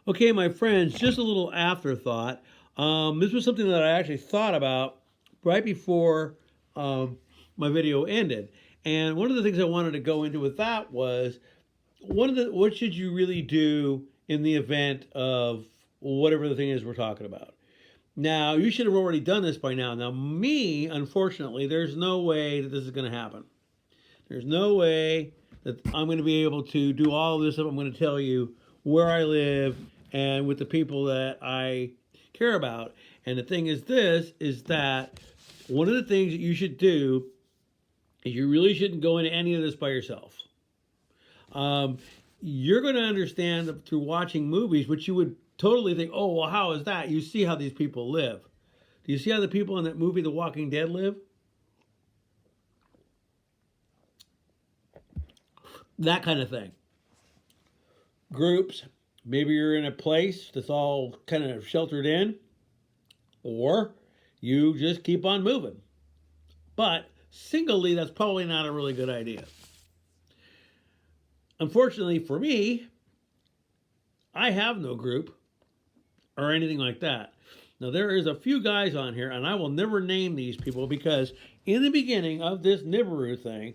Okay, my friends, just a little afterthought. This was something that I actually thought about right before um, my video ended. And one of the things I wanted to go into with that was what should you really do in the event of whatever the thing is we're talking about. Now, you should have already done this by now. Now, me, unfortunately, there's no way that this is going to happen. There's no way that I'm going to be able to do all of this stuff. I'm going to tell you where I live and with the people that I care about. And the thing is this, is that one of the things that you should do is you really shouldn't go into any of this by yourself. Um, you're going to understand through watching movies, which you would totally think, oh, well, how is that? You see how these people live. Do you see how the people in that movie, The Walking Dead, live? That kind of thing. Groups. Maybe you're in a place that's all kind of sheltered in, or you just keep on moving. But singly, that's probably not a really good idea. Unfortunately for me, I have no group or anything like that. Now, there is a few guys on here, and I will never name these people because in the beginning of this Nibiru thing,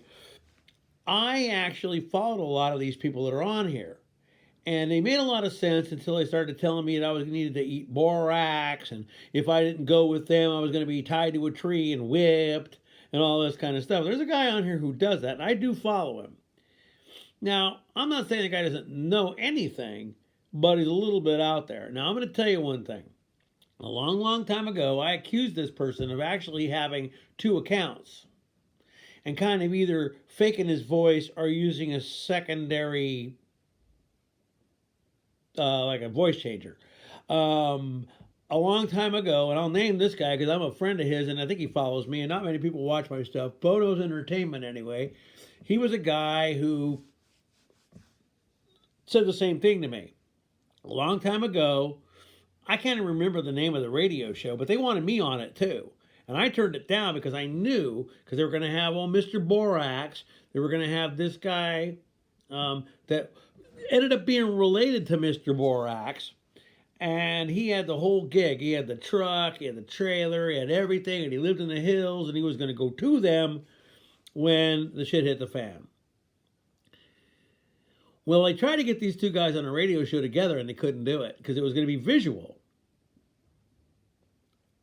I actually followed a lot of these people that are on here. And they made a lot of sense until they started telling me that I was needed to eat borax, and if I didn't go with them, I was going to be tied to a tree and whipped, and all this kind of stuff. There's a guy on here who does that, and I do follow him. Now, I'm not saying the guy doesn't know anything, but he's a little bit out there. Now, I'm going to tell you one thing. A long, long time ago, I accused this person of actually having two accounts and kind of either faking his voice or using a secondary like a voice changer. A long time ago, and I'll name this guy because I'm a friend of his and I think he follows me, and not many people watch my stuff. Bono's Entertainment, anyway. He was a guy who said the same thing to me. A long time ago, I can't remember the name of the radio show, but they wanted me on it too. And I turned it down because I knew, because they were going to have, Mr. Borax. They were going to have this guy that ended up being related to Mr. Borax. And he had the whole gig. He had the truck, he had the trailer, he had everything, and he lived in the hills, and he was going to go to them when the shit hit the fan. Well, I tried to get these two guys on a radio show together, and they couldn't do it because it was going to be visual.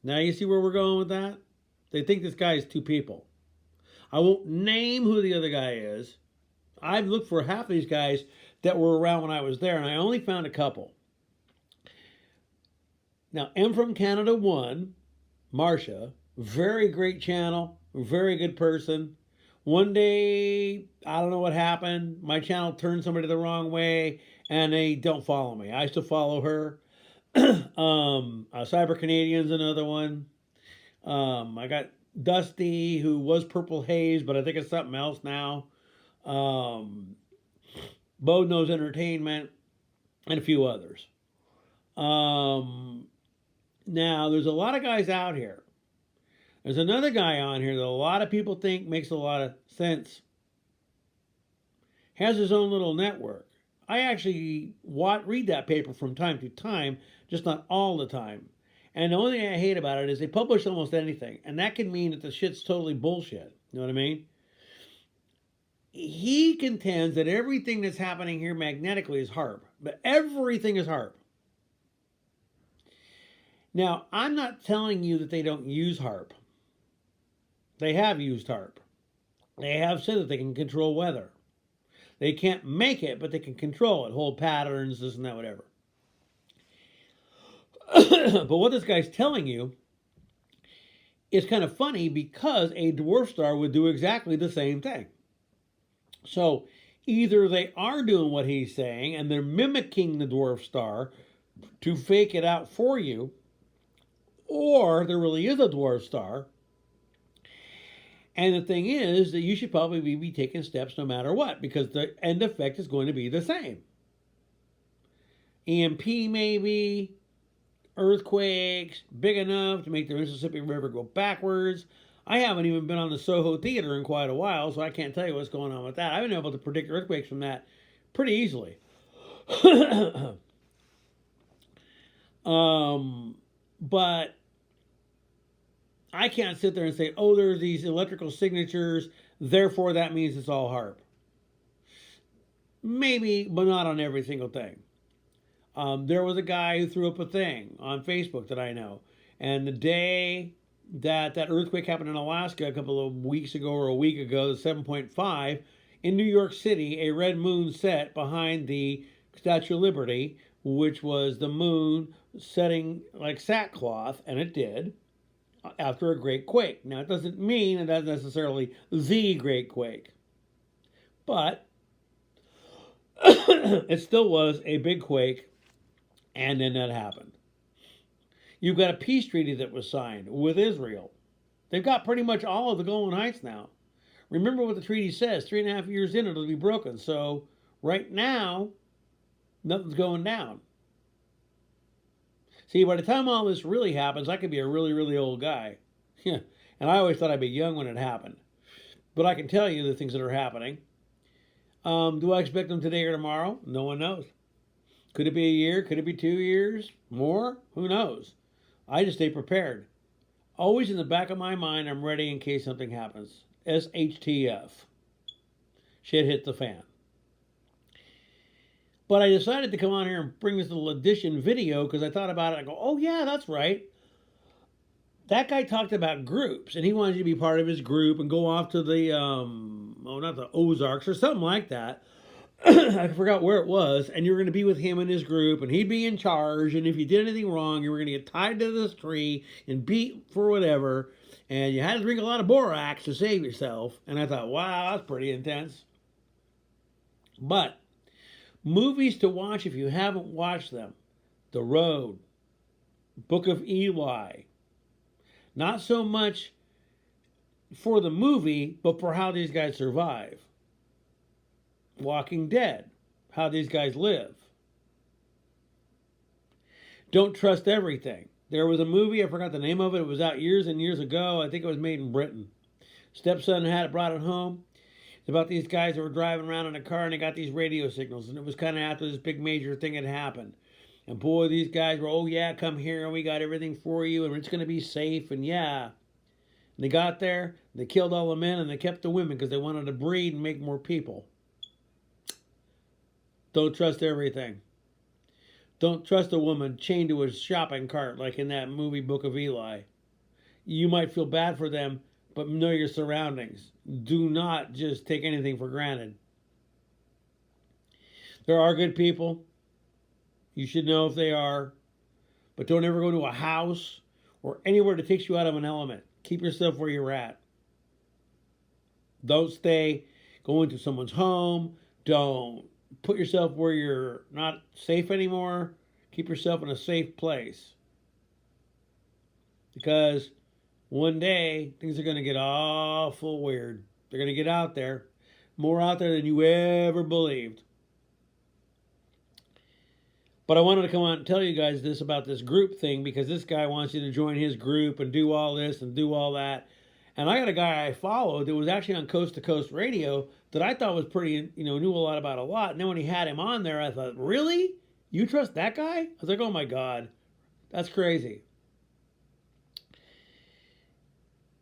Now you see where we're going with that? They think this guy is two people. I won't name who the other guy is. I've looked for half of these guys that were around when I was there, and I only found a couple. Now, M from Canada 1, Marsha, very great channel, very good person. One day, I don't know what happened. My channel turned somebody the wrong way, and they don't follow me. I still follow her. Cyber Canadian's another one. I got Dusty, who was Purple Haze, but I think it's something else now. Bo Knows Entertainment, and a few others. Now, there's a lot of guys out here. There's another guy on here that a lot of people think makes a lot of sense. Has his own little network. I actually read that paper from time to time, just not all the time. And the only thing I hate about it is they publish almost anything. And that can mean that the shit's totally bullshit. You know what I mean? He contends that everything that's happening here magnetically is HARP. But everything is HARP. Now, I'm not telling you that they don't use HARP. They have used HARP. They have said that they can control weather. They can't make it, but they can control it. Hold patterns, this and that, whatever. But what this guy's telling you is kind of funny because a dwarf star would do exactly the same thing. So either they are doing what he's saying and they're mimicking the dwarf star to fake it out for you, or there really is a dwarf star. And the thing is that you should probably be taking steps no matter what, because the end effect is going to be the same. EMP maybe, earthquakes, big enough to make the Mississippi River go backwards. I haven't even been on the Soho Theater in quite a while, so I can't tell you what's going on with that. I've been able to predict earthquakes from that pretty easily. But I can't sit there and say, oh, there's these electrical signatures, therefore that means it's all HAARP. Maybe, but not on every single thing. There was a guy who threw up a thing on Facebook that I know. And the day that that earthquake happened in Alaska a couple of weeks ago or a week ago, the 7.5, in New York City, a red moon set behind the Statue of Liberty, which was the moon setting like sackcloth, and it did, after a great quake. Now, it doesn't mean that's necessarily the great quake, but it still was a big quake, and then that happened. You've got a peace treaty that was signed with Israel. They've got pretty much all of the Golan Heights now. Remember what the treaty says. 3.5 years in, it'll be broken. So right now, nothing's going down. See, by the time all this really happens, I could be a really, really old guy. And I always thought I'd be young when it happened. But I can tell you the things that are happening. Do I expect them today or tomorrow? No one knows. Could it be a year? Could it be 2 years? More? Who knows? I just stay prepared. Always in the back of my mind, I'm ready in case something happens. SHTF. Shit hit the fan. But I decided to come on here and bring this little edition video because I thought about it. I go, oh yeah, that's right. That guy talked about groups, and he wanted you to be part of his group and go off to the, not the Ozarks or something like that. I forgot where it was, and you were going to be with him and his group, and he'd be in charge, and if you did anything wrong, you were going to get tied to this tree and beat for whatever, and you had to drink a lot of borax to save yourself. And I thought, wow, that's pretty intense. But movies to watch if you haven't watched them: The Road, Book of Eli. Not so much for the movie, but for how these guys survive. Walking Dead, how these guys live. Don't Trust Everything. There was a movie, I forgot the name of it. It was out years and years ago. I think it was made in Britain. Stepson had it, brought it home. It's about these guys that were driving around in a car and they got these radio signals. And it was kind of after this big major thing had happened. And boy, these guys were, oh yeah, come here and we got everything for you and it's going to be safe. And yeah. And they got there, they killed all the men and they kept the women because they wanted to breed and make more people. Don't trust everything. Don't trust a woman chained to a shopping cart like in that movie Book of Eli. You might feel bad for them, but know your surroundings. Do not just take anything for granted. There are good people. You should know if they are. But don't ever go to a house or anywhere that takes you out of an element. Keep yourself where you're at. Don't stay going to someone's home. Don't put yourself where you're not safe anymore. Keep yourself in a safe place. Because one day, things are going to get awful weird. They're going to get out there. More out there than you ever believed. But I wanted to come on and tell you guys this about this group thing because this guy wants you to join his group and do all this and do all that. And I got a guy I followed that was actually on Coast to Coast Radio that I thought was pretty, knew a lot about a lot. And then when he had him on there, I thought, really? You trust that guy? I was like, oh my God, that's crazy.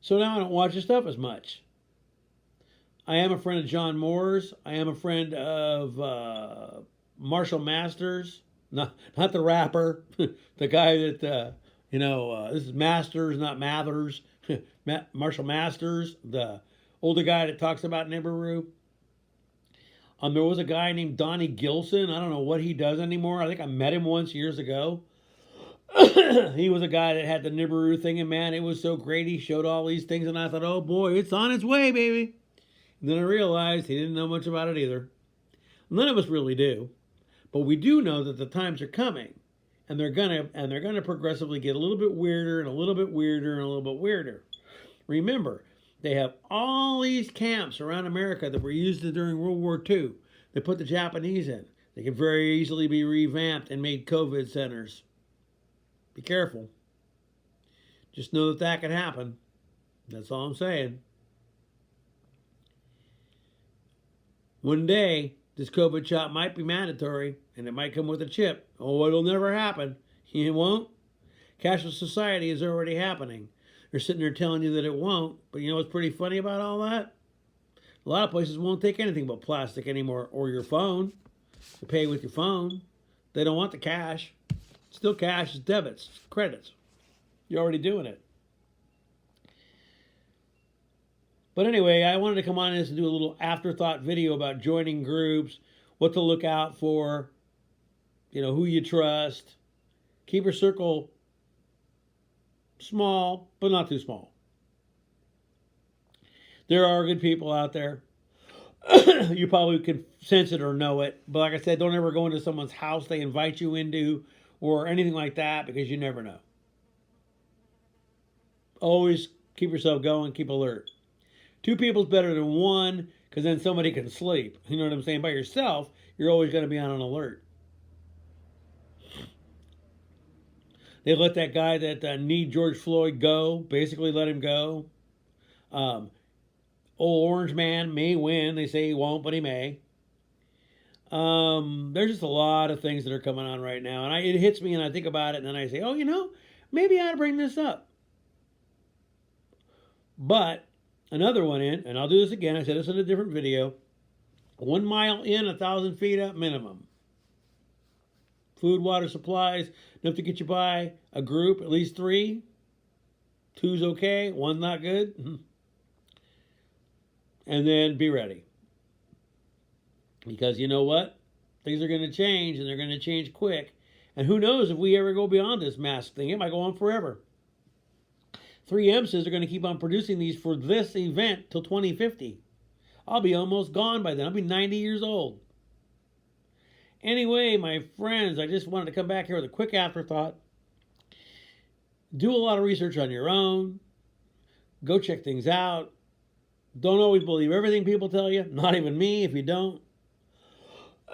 So now I don't watch his stuff as much. I am a friend of John Moore's. I am a friend of Marshall Masters. Not the rapper, the guy that, this is Masters, not Mathers. Marshall Masters, the older guy that talks about Nibiru. There was a guy named Donnie Gilson. I don't know what he does anymore. I think I met him once years ago. He was a guy that had the Nibiru thing, and man, it was so great. He showed all these things, and I thought, oh boy, it's on its way, baby. And then I realized he didn't know much about it either. None of us really do. But we do know that the times are coming, and they're gonna progressively get a little bit weirder and a little bit weirder and a little bit weirder. Remember, they have all these camps around America that were used during World War II. They put the Japanese in. They can very easily be revamped and made COVID centers. Be careful. Just know that that can happen. That's all I'm saying. One day, this COVID shot might be mandatory, and it might come with a chip. Oh, it'll never happen. You won't? Cashless society is already happening. They're sitting there telling you that it won't, but you know what's pretty funny about all that? A lot of places won't take anything but plastic anymore, or your phone. You pay with your phone. They don't want the cash. Still cash, it's debits, it's credits. You're already doing it. But anyway, I wanted to come on this and do a little afterthought video about joining groups, what to look out for, you know, who you trust. Keep your circle small, but not too small. There are good people out there. You probably can sense it or know it. But like I said, don't ever go into someone's house they invite you into or anything like that, because you never know. Always keep yourself going, keep alert. 2 people's better than 1, because then somebody can sleep. You know what I'm saying? By yourself, you're always going to be on an alert. They let that guy that need George Floyd go, basically let him go. Old Orange Man may win. They say he won't, but he may. There's just a lot of things that are coming on right now. And it hits me and I think about it and then I say, oh, you know, maybe I ought to bring this up. But another one in, and I'll do this again. I said this in a different video. 1 mile in, 1,000 feet up minimum. Food, water, supplies, enough to get you by. A group, at least 3. 2's okay, 1's not good. And then be ready. Because you know what? Things are going to change, and they're going to change quick. And who knows if we ever go beyond this mask thing. It might go on forever. 3M says they're going to keep on producing these for this event till 2050. I'll be almost gone by then. I'll be 90 years old. Anyway, my friends, I just wanted to come back here with a quick afterthought. Do a lot of research on your own. Go check things out. Don't always believe everything people tell you. Not even me if you don't.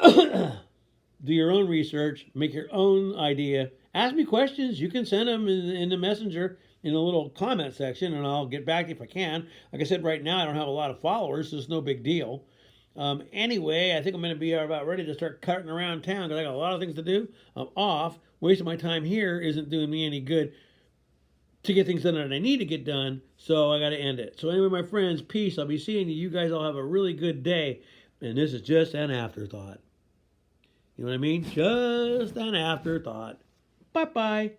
Do your own research. Make your own idea. Ask me questions. You can send them in the messenger in a little comment section, and I'll get back if I can. Like I said, right now I don't have a lot of followers, so it's no big deal. Anyway, I think I'm going to be about ready to start cutting around town because I got a lot of things to do. I'm off. Wasting my time here isn't doing me any good to get things done that I need to get done, so I got to end it. So anyway, my friends, peace. I'll be seeing you. You guys all have a really good day, and this is just an afterthought. You know what I mean? Just an afterthought. Bye-bye.